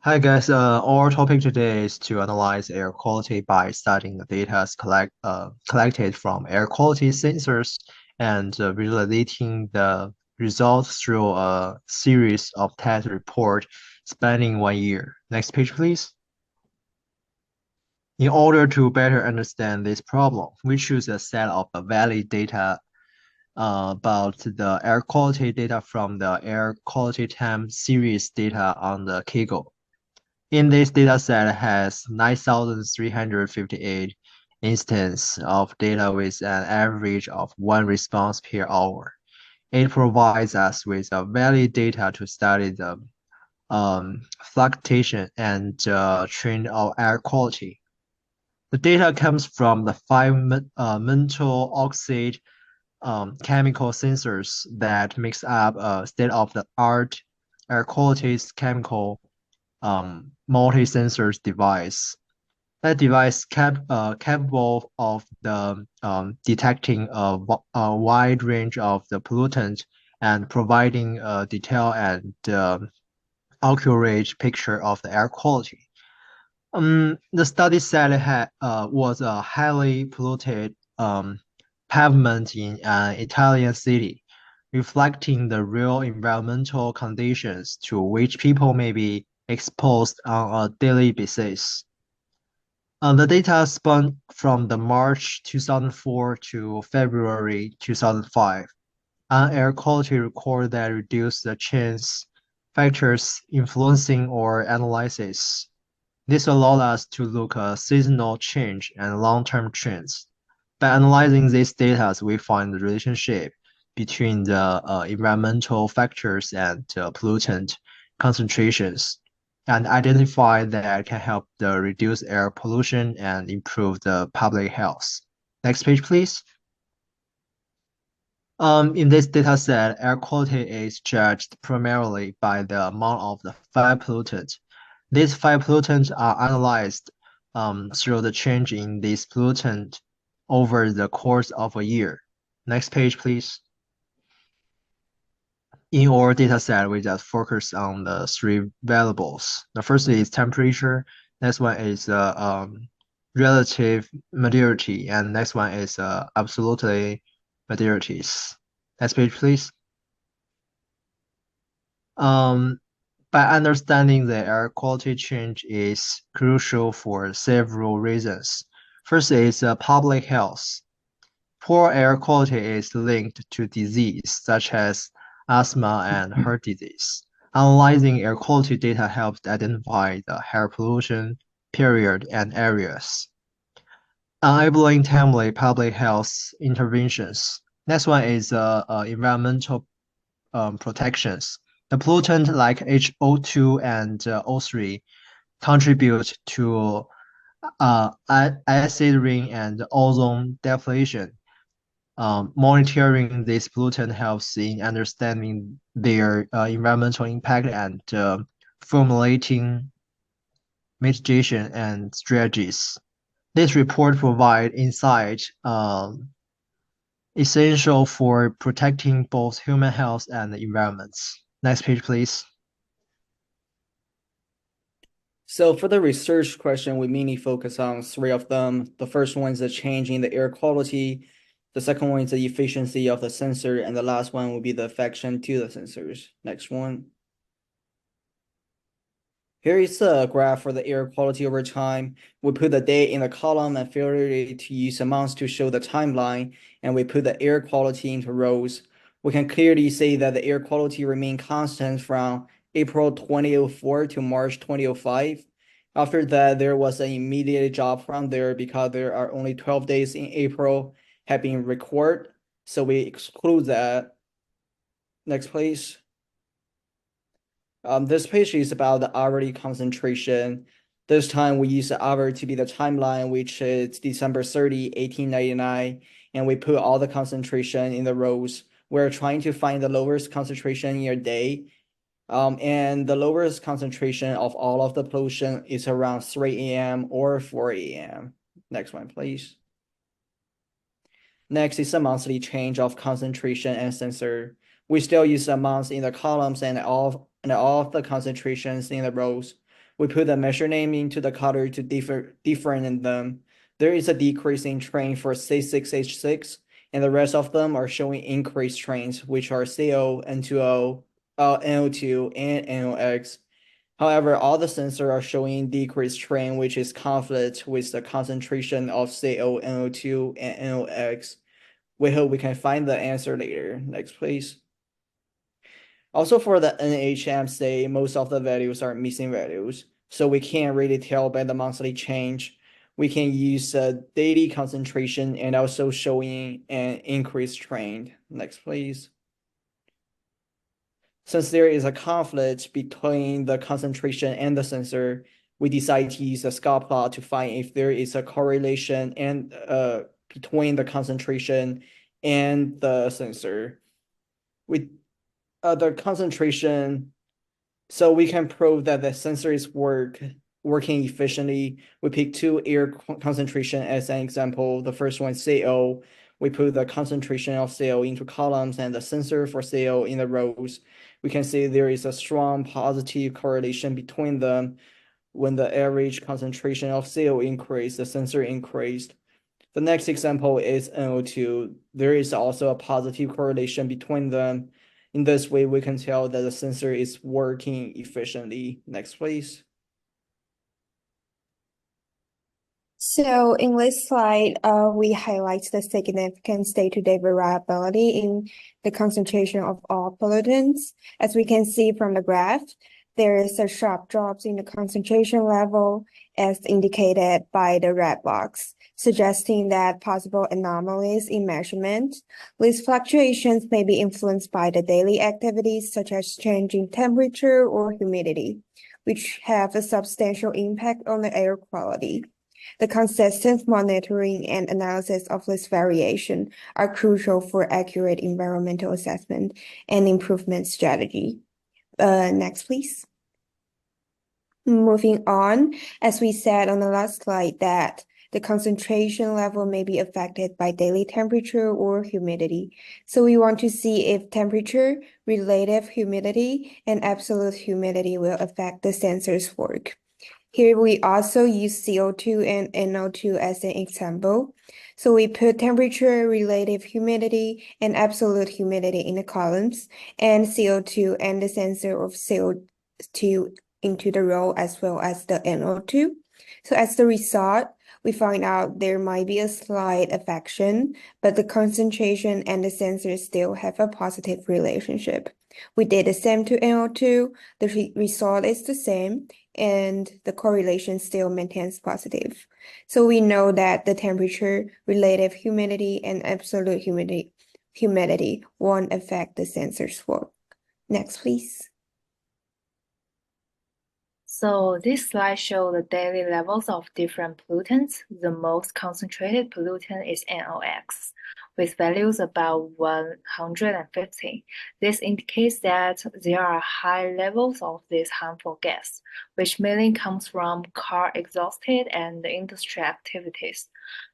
Hi guys, our topic today is to analyze air quality by studying the data collected from air quality sensors and visualizing the results through a series of test reports spanning 1 year. Next page, please. In order to better understand this problem, we choose a set of valid data about the air quality data from the air quality time series data on the Kaggle. In this dataset has 9,358 instances of data with an average of one response per hour. It provides us with a valid data to study the fluctuation and trend of air quality. The data comes from the five metal oxide chemical sensors that makes up a state-of-the-art air quality chemical multi-sensors device. That device capable of detecting a wide range of the pollutant and providing a detailed and accurate picture of the air quality. The study said was a highly polluted pavement in an Italian city, reflecting the real environmental conditions to which people may be exposed on a daily basis. The data spun from the March 2004 to February 2005. An air quality record that reduced the chance factors influencing or analysis. This allowed us to look at seasonal change and long-term trends. By analyzing these data, we find the relationship between the environmental factors and pollutant concentrations and identify that can help the reduce air pollution and improve the public health. Next page, please. In this data set, air quality is judged primarily by the amount of the five pollutants. These five pollutants are analyzed through the change in this pollutant over the course of a year. Next page, please. In our data set, we just focus on the three variables. The first is temperature, next one is relative materiality, and next one is absolutely materialities. Next page, please. By understanding the air quality change is crucial for several reasons. First is public health. Poor air quality is linked to disease such as asthma and heart disease. Analyzing air quality data helps identify the air pollution period and areas. Enabling timely public health interventions. Next one is environmental protections. The pollutant like HO2 and O3 contribute to acid rain and ozone depletion. Monitoring this pollutant helps in understanding their environmental impact and formulating mitigation and strategies. This report provides insight essential for protecting both human health and the environments. Next page, please. So for the research question, we mainly focus on three of them. The first one is the change in the air quality. The second one is the efficiency of the sensor, and the last one will be the affection to the sensors. Next one. Here is a graph for the air quality over time. We put the day in the column and filter to use amounts to show the timeline, and we put the air quality into rows. We can clearly see that the air quality remained constant from April 2004 to March 2005. After that, there was an immediate drop from there because there are only 12 days in April have been recorded. So we exclude that. Next, please. This page is about the hourly concentration. This time we use the hour to be the timeline, which is December 30, 1899, and we put all the concentration in the rows. We're trying to find the lowest concentration in a day. And the lowest concentration of all of the pollution is around 3 a.m. or 4 a.m. Next one, please. Next is the monthly change of concentration and sensor. We still use amounts in the columns and all of the concentrations in the rows. We put the measure name into the color to different them. There is a decrease in train for C6H6, and the rest of them are showing increased trains, which are CO, N2O, NO2, and NOx. However, all the sensors are showing decreased train, which is conflict with the concentration of CO, NO2, and NOx. We hope we can find the answer later. Next, please. Also for the NHMC, most of the values are missing values, so we can't really tell by the monthly change. We can use daily concentration and also showing an increased trend. Next, please. Since there is a conflict between the concentration and the sensor, we decide to use a scatter plot to find if there is a correlation and between the concentration and the sensor. We the concentration, so we can prove that the sensor is working efficiently. We pick two air concentration as an example. The first one is CO. We put the concentration of CO into columns and the sensor for CO in the rows. We can see there is a strong positive correlation between them. When the average concentration of CO increased, the sensor increased. The next example is NO2. There is also a positive correlation between them. In this way, we can tell that the sensor is working efficiently. Next, please. So in this slide, we highlight the significant day-to-day variability in the concentration of all pollutants. As we can see from the graph, there is a sharp drop in the concentration level as indicated by the red box, suggesting that possible anomalies in measurement. These fluctuations may be influenced by the daily activities such as changing temperature or humidity, which have a substantial impact on the air quality. The consistent monitoring and analysis of this variation are crucial for accurate environmental assessment and improvement strategy. Next, please. Moving on, as we said on the last slide, that the concentration level may be affected by daily temperature or humidity. So we want to see if temperature, relative humidity, and absolute humidity will affect the sensor's work. Here we also use CO2 and NO2 as an example. So we put temperature, relative humidity, and absolute humidity in the columns, and CO2 and the sensor of CO2 into the row as well as the NO2. So as the result, we find out there might be a slight affection, but the concentration and the sensor still have a positive relationship. We did the same to NO2, the result is the same, and the correlation still maintains positive. So we know that the temperature, relative humidity, and absolute humidity won't affect the sensor's work. Next, please. So this slide shows the daily levels of different pollutants. The most concentrated pollutant is NOx, with values about 150. This indicates that there are high levels of this harmful gas, which mainly comes from car exhaust and industrial activities.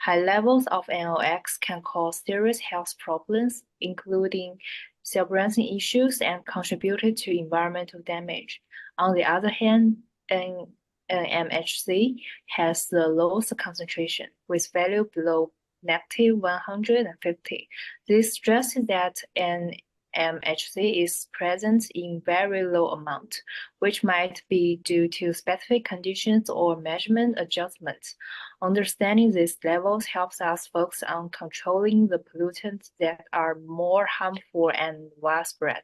High levels of NOx can cause serious health problems, including cell-breathing issues, and contributed to environmental damage. On the other hand, NMHC has the lowest concentration, with value below -150. This stresses that NMHC is present in very low amount, which might be due to specific conditions or measurement adjustments. Understanding these levels helps us focus on controlling the pollutants that are more harmful and widespread.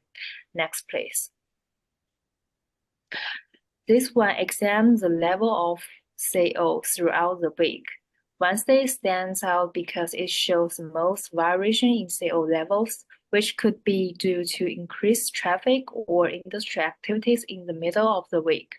Next, please. This one examines the level of CO throughout the week. Wednesday stands out because it shows the most variation in CO levels, which could be due to increased traffic or industrial activities in the middle of the week.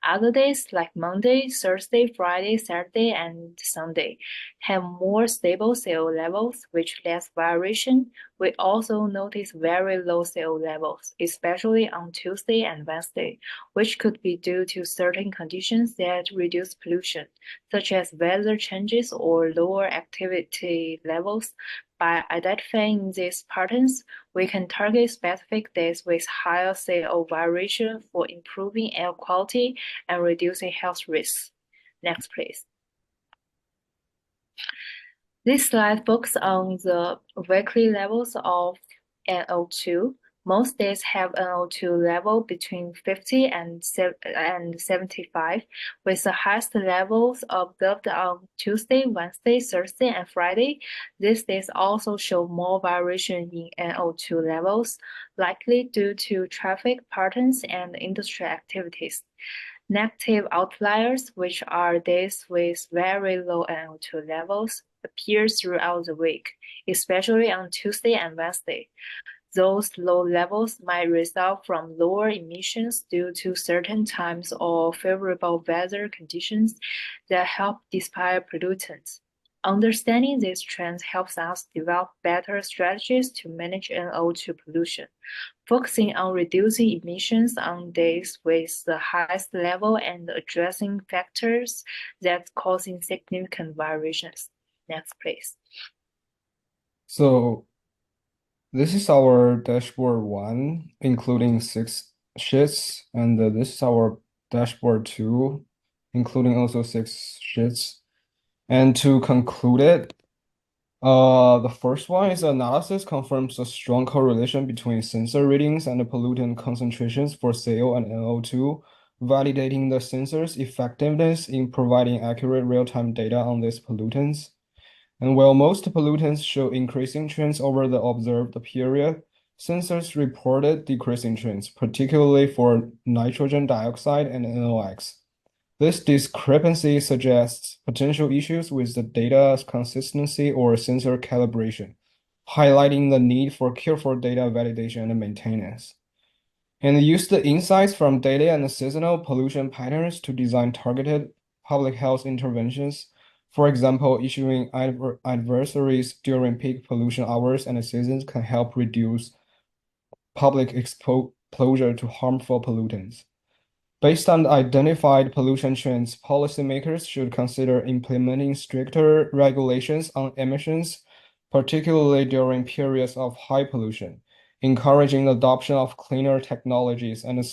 Other days like Monday, Thursday, Friday, Saturday, and Sunday have more stable CO levels, which less variation. We also notice very low CO levels, especially on Tuesday and Wednesday, which could be due to certain conditions that reduce pollution, such as weather changes or lower activity levels. By identifying these patterns, we can target specific days with higher CO variation for improving air quality and reducing health risks. Next, please. This slide focuses on the weekly levels of NO2. Most days have NO2 level between 50 and 75, with the highest levels observed on Tuesday, Wednesday, Thursday, and Friday. These days also show more variation in NO2 levels, likely due to traffic patterns and industry activities. Negative outliers, which are days with very low NO2 levels, appear throughout the week, especially on Tuesday and Wednesday. Those low levels might result from lower emissions due to certain times or favorable weather conditions that help dissipate pollutants. Understanding these trends helps us develop better strategies to manage NO2 pollution, focusing on reducing emissions on days with the highest level and addressing factors that causing significant variations. Next, please. So this is our dashboard 1, including 6 sheets, and this is our dashboard 2, including also 6 sheets. And to conclude it, the first one is analysis confirms a strong correlation between sensor readings and the pollutant concentrations for CO and NO2, validating the sensor's effectiveness in providing accurate real-time data on these pollutants. And while most pollutants show increasing trends over the observed period, sensors reported decreasing trends, particularly for nitrogen dioxide and NOx. This discrepancy suggests potential issues with the data's consistency or sensor calibration, highlighting the need for careful data validation and maintenance. And use the insights from daily and seasonal pollution patterns to design targeted public health interventions. For example, issuing advisories during peak pollution hours and seasons can help reduce public exposure to harmful pollutants. Based on the identified pollution trends, policymakers should consider implementing stricter regulations on emissions, particularly during periods of high pollution, encouraging the adoption of cleaner technologies and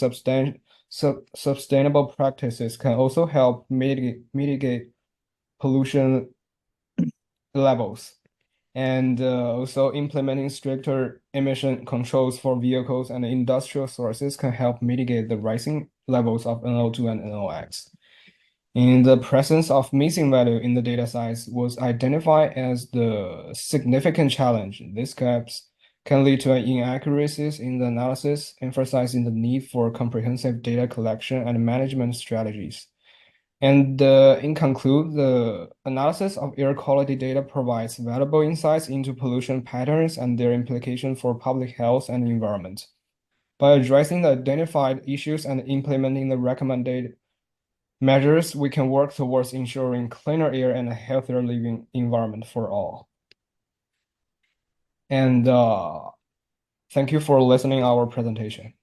sustainable practices can also help mitigate pollution levels. And also implementing stricter emission controls for vehicles and industrial sources can help mitigate the rising levels of NO2 and NOx. In the presence of missing value in the data size was identified as the significant challenge. These gaps can lead to inaccuracies in the analysis, emphasizing the need for comprehensive data collection and management strategies. And in conclude, the analysis of air quality data provides valuable insights into pollution patterns and their implication for public health and environment. By addressing the identified issues and implementing the recommended measures, we can work towards ensuring cleaner air and a healthier living environment for all. And thank you for listening our presentation.